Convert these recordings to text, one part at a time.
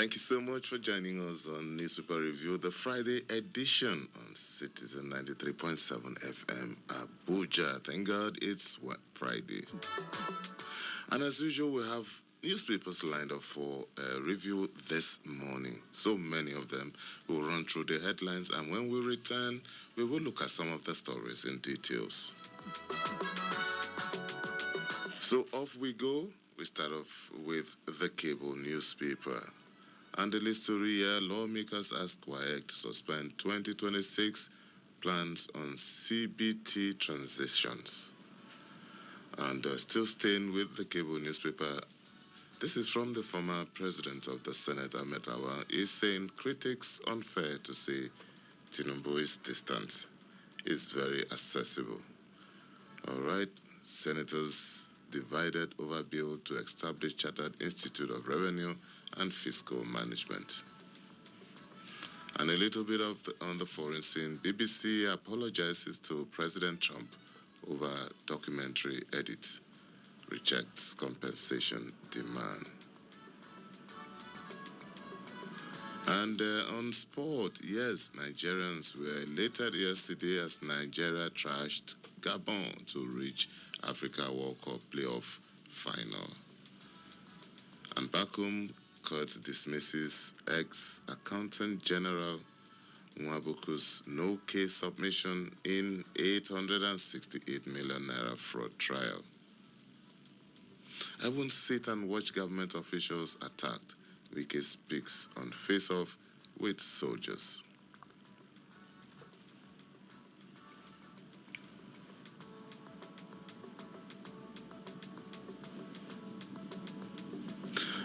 Thank you so much for joining us on Newspaper Review, the Friday edition on Citizen 93.7 FM Abuja. Thank God it's Friday. And as usual, we have newspapers lined up for review this morning. So many of them. We'll run through the headlines, and when we return, we will look at some of the stories in details. So off we go. We start off with the cable newspaper. And the lead story here, lawmakers ask WAEC to suspend 2026 plans on CBT transitions. And still staying with the cable newspaper, this is from the former president of the Senate, Ahmed Lawan. He's saying critics unfair to say Tinubu is distant. Is very accessible. All right, senators divided over bill to establish Chartered Institute of Revenue and Fiscal Management. And a little bit on the foreign scene, BBC apologizes to President Trump over documentary edit, rejects compensation demand. And on sport, yes, Nigerians were elated yesterday as Nigeria trashed Gabon to reach Africa World Cup playoff final. And back home, court dismisses ex-accountant general Nwabuku's no-case submission in 868 million naira fraud trial. I won't sit and watch government officials attacked. Wike speaks on face-off with soldiers.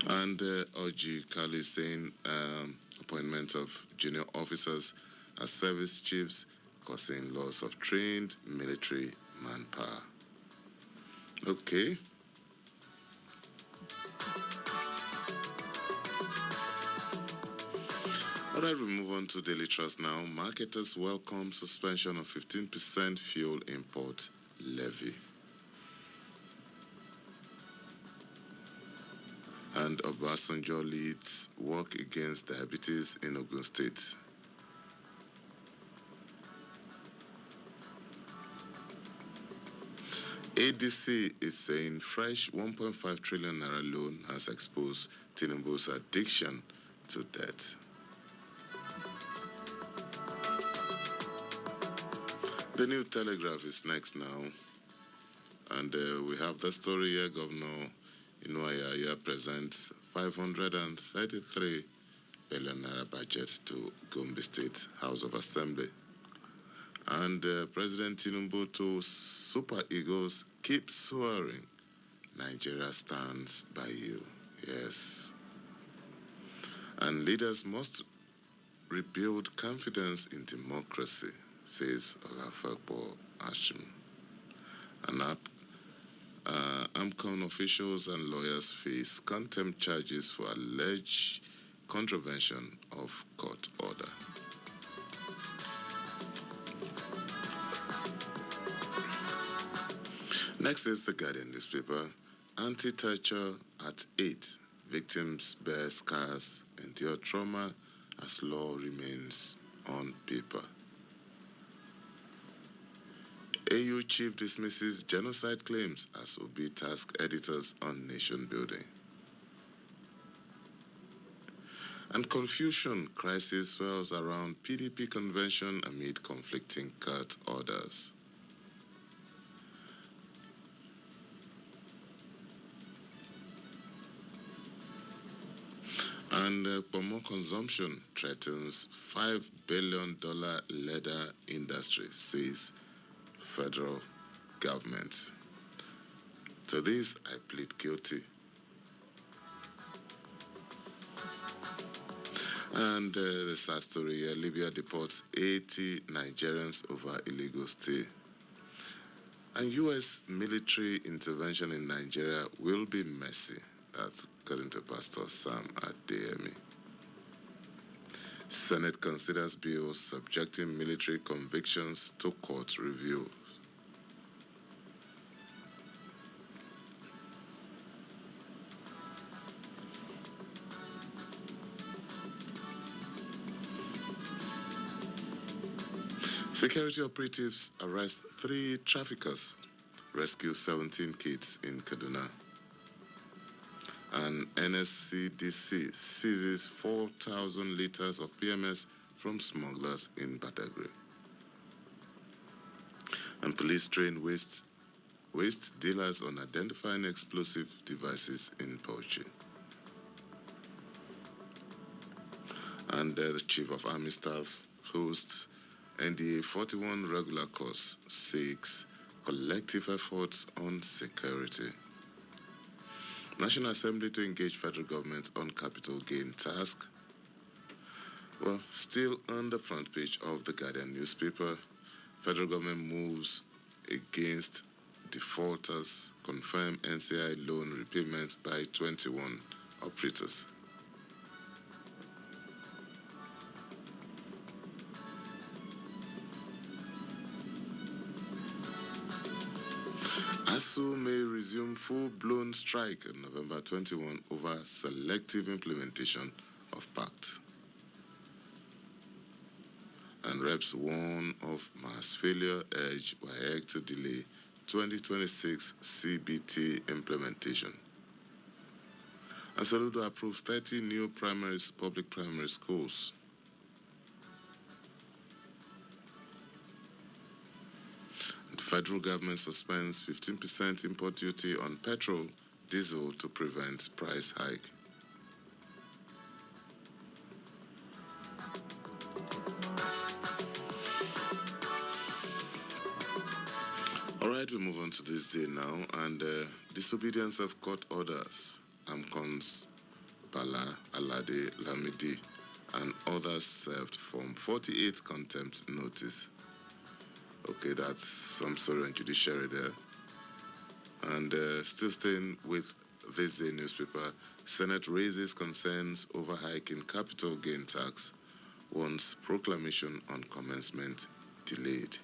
And Oji Kali saying appointment of junior officers as service chiefs causing loss of trained military manpower. Okay. All right, we move on to Daily Trust now. Marketers welcome suspension of 15% fuel import levy. And Obasanjo leads work against diabetes in Ogun State. ADC is saying fresh 1.5 trillion naira loan has exposed Tinubu's addiction to debt. The New Telegraph is next now. And we have the story here. Governor Inuaya presents 533 billion naira budget to Gombe State House of Assembly. And President Tinubu to Super Eagles, keep soaring. Nigeria stands by you. Yes. And leaders must rebuild confidence in democracy, says Olafekpo Ashim. And AMCON officials and lawyers face contempt charges for alleged contravention of court order. Next is the Guardian newspaper. Anti-torture at 8. Victims bear scars, endure trauma as law remains on paper. AU chief dismisses genocide claims as Obi task editors on nation building. And confusion crisis swells around PDP convention amid conflicting court orders. And Pomo consumption threatens $5 billion leather industry, says federal government. To this, I plead guilty. And the sad story here, Libya deports 80 Nigerians over illegal stay. And U.S. military intervention in Nigeria will be messy. That's according to Pastor Sam Adeyemi. Senate considers bill subjecting military convictions to court review. Security operatives arrest 3 traffickers, rescue 17 kids in Kaduna. And NSCDC seizes 4,000 liters of PMS from smugglers in Badagry. And police train waste dealers on identifying explosive devices in Bauchi. And the Chief of Army Staff hosts NDA 41 regular course, 6 collective efforts on security. National Assembly to engage federal government on capital gain task. Well, still on the front page of the Guardian newspaper, federal government moves against defaulters, confirm NCI loan repayments by 21 operators. ASU may resume full-blown strike on November 21 over selective implementation of Pact. And reps warn of mass failure, urge WAEC to delay 2026 CBT implementation. And Soludo approved 30 new public primary schools. The federal government suspends 15% import duty on petrol, diesel to prevent price hike. All right, we move on to this day now, and disobedience of court orders. AMCON's Bala Alade Lamidi and others served from 48 contempt notice. Okay, that's some story on judiciary there. And still staying with this day newspaper, Senate raises concerns over hiking capital gain tax once proclamation on commencement delayed.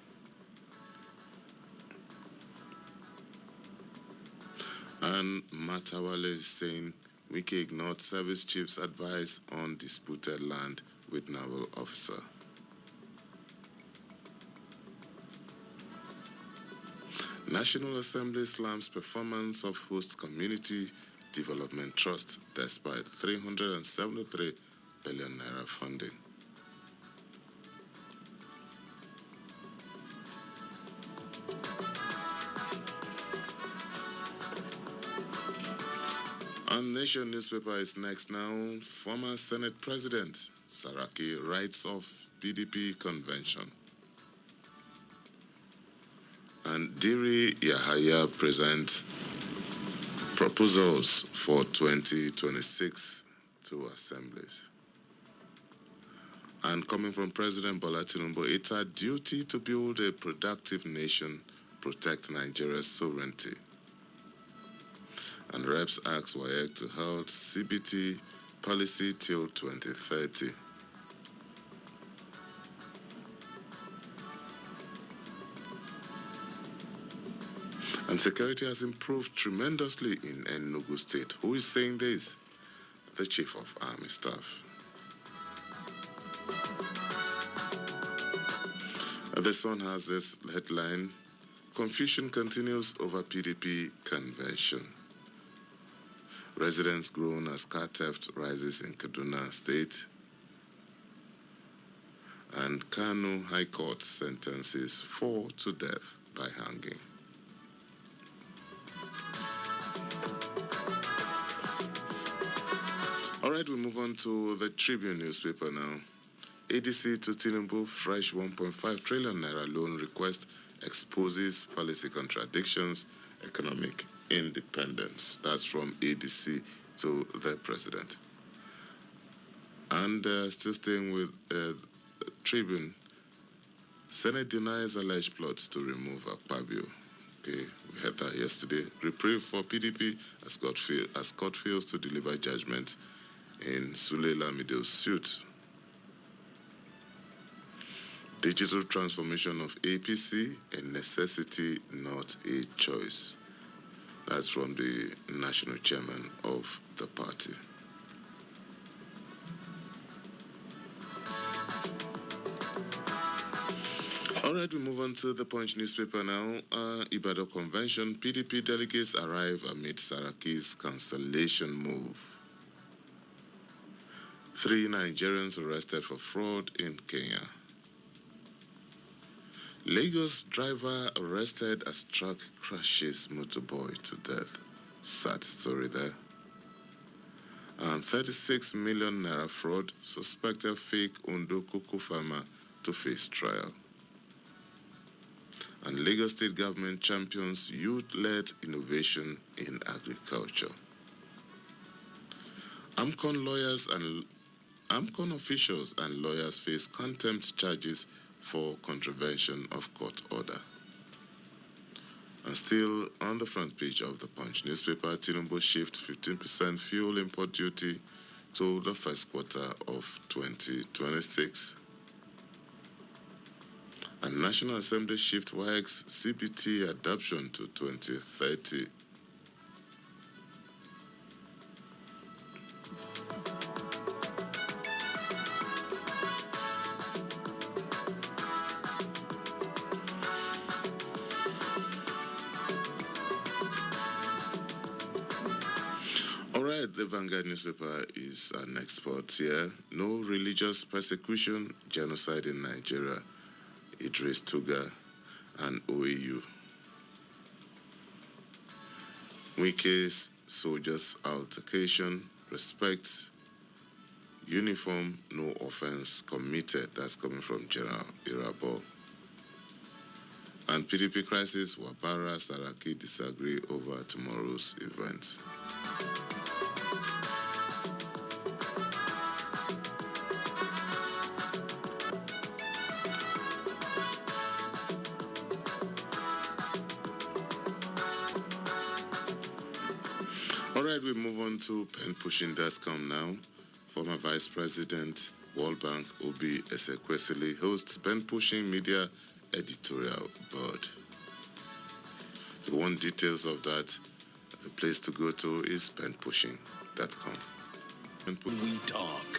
And Matawale is saying Wike ignored service chief's advice on disputed land with naval officer. National Assembly slams performance of host community development trust despite 373 billion naira funding. And Nation newspaper is next now. Former Senate President Saraki writes off PDP convention. And Diri Yahaya presents proposals for 2026 to assemblies. And coming from President Bola Tinubu, it's our duty to build a productive nation, protect Nigeria's sovereignty. And reps ask WAEC to hold CBT policy till 2030. And security has improved tremendously in Enugu State. Who is saying this? The Chief of Army Staff. The Sun has this headline: confusion continues over PDP convention. Residents groan as car theft rises in Kaduna State. And Kano High Court sentences 4 to death by hanging. All right, we move on to the Tribune newspaper now. ADC to Tinubu, fresh 1.5 trillion naira loan request exposes policy contradictions, economic independence. That's from ADC to the president. And still staying with Tribune, Senate denies alleged plots to remove Akpabio. Okay, we had that yesterday. Reprieve for PDP as court fails to deliver judgment in Sule Lamido's suit. Digital transformation of APC, a necessity, not a choice. That's from the national chairman of the party. All right. right, we move on to the Punch newspaper now. Ibadan Convention, PDP delegates arrive amid Saraki's cancellation move. 3 Nigerians arrested for fraud in Kenya. Lagos driver arrested as truck crashes motorboy to death. Sad story there. And 36 million naira fraud, suspected fake Ondo cocoa farmer to face trial. And Lagos State government champions youth-led innovation in agriculture. AMCON officials and lawyers face contempt charges for contravention of court order. And still on the front page of the Punch newspaper, Tinubu shift 15% fuel import duty to the first quarter of 2026. And National Assembly shift WAEC's CBT adoption to 2030. Alright, the Vanguard newspaper is an export here. No religious persecution, genocide in Nigeria. Idris Tuga and OAU. Wike's soldiers altercation, respect, uniform, no offense committed. That's coming from General Irabo. And PDP crisis, Wabara, Saraki disagree over tomorrow's event. All right, we move on to penpushing.com now. Former Vice President, World Bank, Obi Ezekwesili hosts Penpushing Media Editorial Board. If you want details of that, the place to go to is penpushing.com. We talk